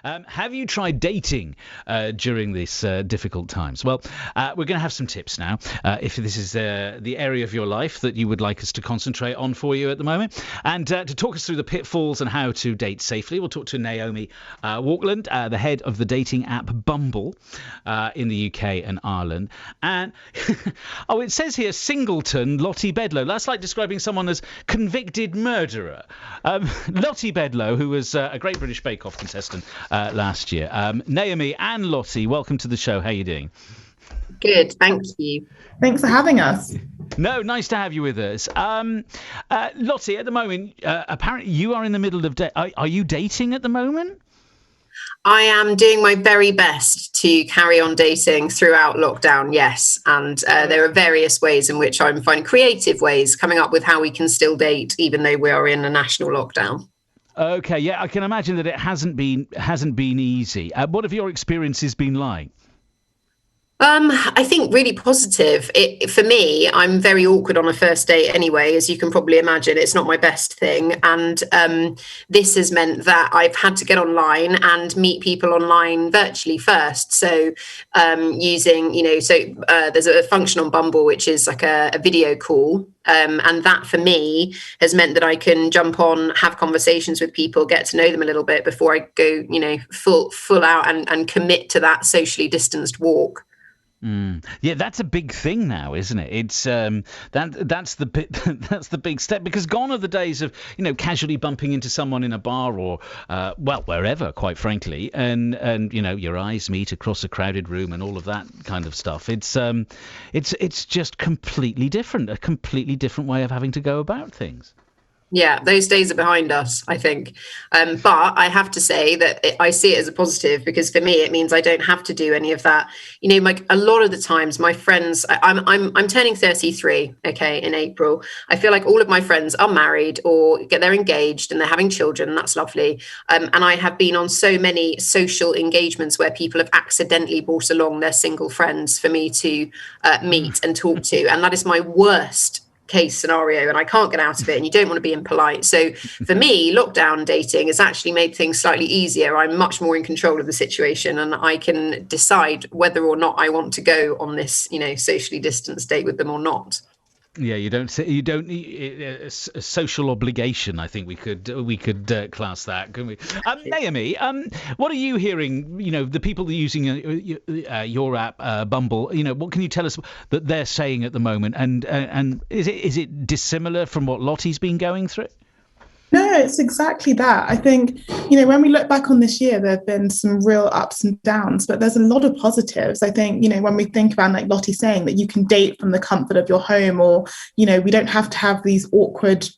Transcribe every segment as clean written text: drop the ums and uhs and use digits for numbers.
Have you tried dating during these difficult times? Well, we're going to have some tips now. If this is the area of your life that you would like us to concentrate on for you at the moment. And to talk us through the pitfalls and how to date safely, we'll talk to Naomi Walkland, the head of the dating app Bumble in the UK and Ireland. And it says here Singleton Lottie Bedlow. That's like describing someone as convicted murderer. Lottie Bedlow, who was a Great British Bake Off contestant last year. Naomi and Lottie, welcome to the show. How are you doing? Good, thank you. Thanks for having us. No, nice to have you with us. Lottie, at the moment, apparently you are in the middle of are you dating at the moment? I am doing my very best to carry on dating throughout lockdown, yes. And there are various ways in which I'm finding creative ways coming up with how we can still date, even though we are in a national lockdown. Okay, yeah, I can imagine that it hasn't been easy. What have your experiences been like? I think really positive. For me, I'm very awkward on a first date anyway, as you can probably imagine. It's not my best thing. And this has meant that I've had to get online and meet people online virtually first. So using, there's a function on Bumble, which is like a video call. And that for me has meant that I can jump on, have conversations with people, get to know them a little bit before I go, full out and commit to that socially distanced walk. Yeah, that's a big thing now, isn't it? It's that's the big step, because gone are the days of casually bumping into someone in a bar or wherever, quite frankly, and your eyes meet across a crowded room and all of that kind of stuff. It's just completely different, a completely different way of having to go about things. Yeah, those days are behind us, I think. But I have to say that I see it as a positive, because for me, it means I don't have to do any of that. A lot of the times my friends, I'm turning 33, okay, in April. I feel like all of my friends are married or they're engaged and they're having children. And that's lovely. And I have been on so many social engagements where people have accidentally brought along their single friends for me to meet and talk to. And that is my worst case scenario, and I can't get out of it, and you don't want to be impolite. So for me, lockdown dating has actually made things slightly easier. I'm much more in control of the situation, and I can decide whether or not I want to go on this socially distanced date with them or not. Yeah, you don't a social obligation. I think we could class that, couldn't we? Naomi, what are you hearing? The people that are using your app, Bumble. What can you tell us that they're saying at the moment? And is it dissimilar from what Lottie's been going through? No, it's exactly that. I think, when we look back on this year, there have been some real ups and downs, but there's a lot of positives. I think, when we think about, like Lottie saying, that you can date from the comfort of your home, or, we don't have to have these awkward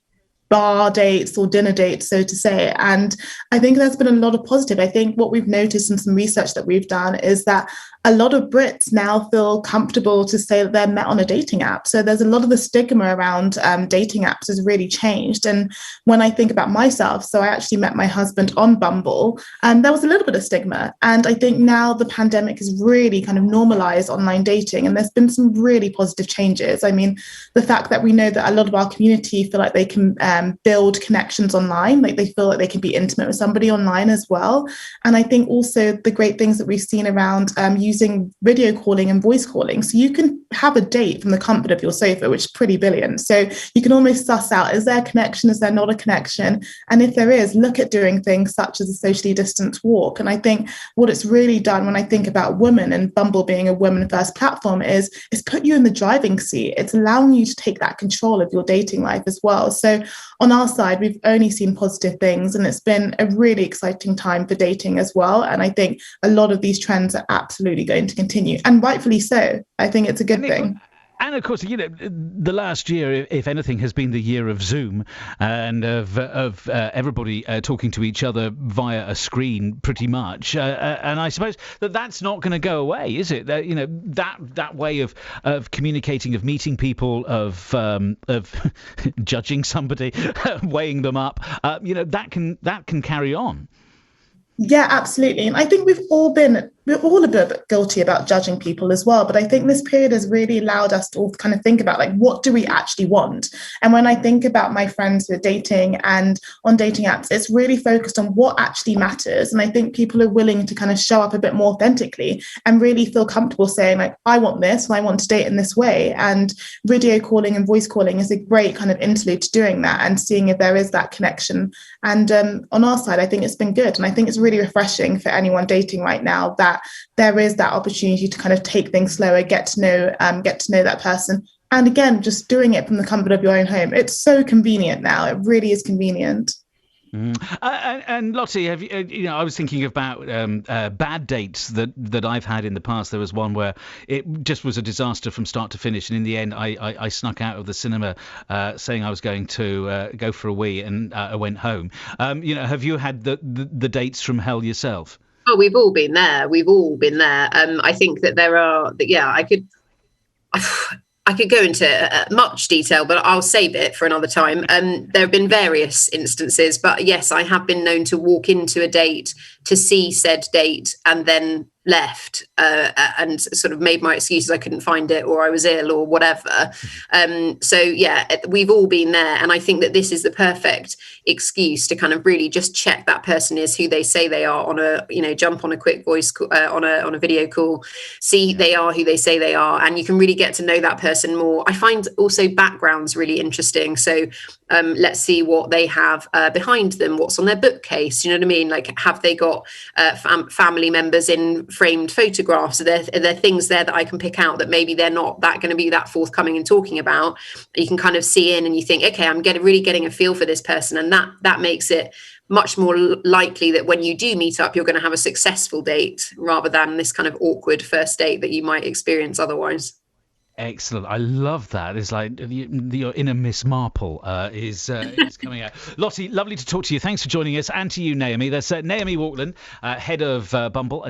bar dates or dinner dates, so to say. And I think there's been a lot of positive. I think what we've noticed in some research that we've done is that a lot of Brits now feel comfortable to say that they're met on a dating app. So there's a lot of the stigma around dating apps has really changed. And when I think about myself, so I actually met my husband on Bumble, and there was a little bit of stigma. And I think now the pandemic has really kind of normalized online dating, and there's been some really positive changes. I mean, the fact that we know that a lot of our community feel like they can build connections online, like they feel like they can be intimate with somebody online as well. And I think also the great things that we've seen around using video calling and voice calling. So you can have a date from the comfort of your sofa, which is pretty brilliant. So you can almost suss out, is there a connection? Is there not a connection? And if there is, look at doing things such as a socially distanced walk. And I think what it's really done, when I think about women and Bumble being a women first platform, is it's put you in the driving seat. It's allowing you to take that control of your dating life as well. So on our side, we've only seen positive things, and it's been a really exciting time for dating as well. And I think a lot of these trends are absolutely going to continue, and rightfully so. I think it's a good thing. And of course, the last year, if anything, has been the year of Zoom and of everybody talking to each other via a screen, pretty much. And I suppose that's not going to go away, is it? That way of communicating, of meeting people, of judging somebody, weighing them up. That can carry on. Yeah, absolutely. And I think we've all been we're all a bit guilty about judging people as well. But I think this period has really allowed us to all kind of think about, like, what do we actually want? And when I think about my friends who are dating and on dating apps, it's really focused on what actually matters. And I think people are willing to kind of show up a bit more authentically and really feel comfortable saying, like, I want this and I want to date in this way. And video calling and voice calling is a great kind of interlude to doing that and seeing if there is that connection. And on our side, I think it's been good. And I think it's really refreshing for anyone dating right now that there is that opportunity to kind of take things slower, get to know that person. And again, just doing it from the comfort of your own home. It's so convenient now. It really is convenient. And Lottie, have you, I was thinking about bad dates that I've had in the past. There was one where it just was a disaster from start to finish, and in the end, I snuck out of the cinema saying I was going to go for a wee, and I went home. Have you had the dates from hell yourself? Oh, we've all been there. I think that there are. Yeah, I could go into much detail, but I'll save it for another time. There have been various instances, but yes, I have been known to walk into a date, to see said date, and then left and sort of made my excuses. I couldn't find it, or I was ill, or whatever. So yeah, we've all been there, and I think that this is the perfect excuse to kind of really just check that person is who they say they are on a, jump on a quick voice on a video call, see they are who they say they are, and you can really get to know that person more. I find also backgrounds really interesting. So let's see what they have behind them, what's on their bookcase. You know what I mean? Like, have they got family members in framed photographs? Are there things there that I can pick out that maybe they're not that going to be that forthcoming in talking about? You can kind of see in, and you think, okay, I'm really getting a feel for this person, and that makes it much more likely that when you do meet up, you're going to have a successful date rather than this kind of awkward first date that you might experience otherwise. Excellent. I love that. It's like your inner Miss Marple is coming out. Lottie, lovely to talk to you. Thanks for joining us. And to you, Naomi. That's Naomi Walkland, head of Bumble.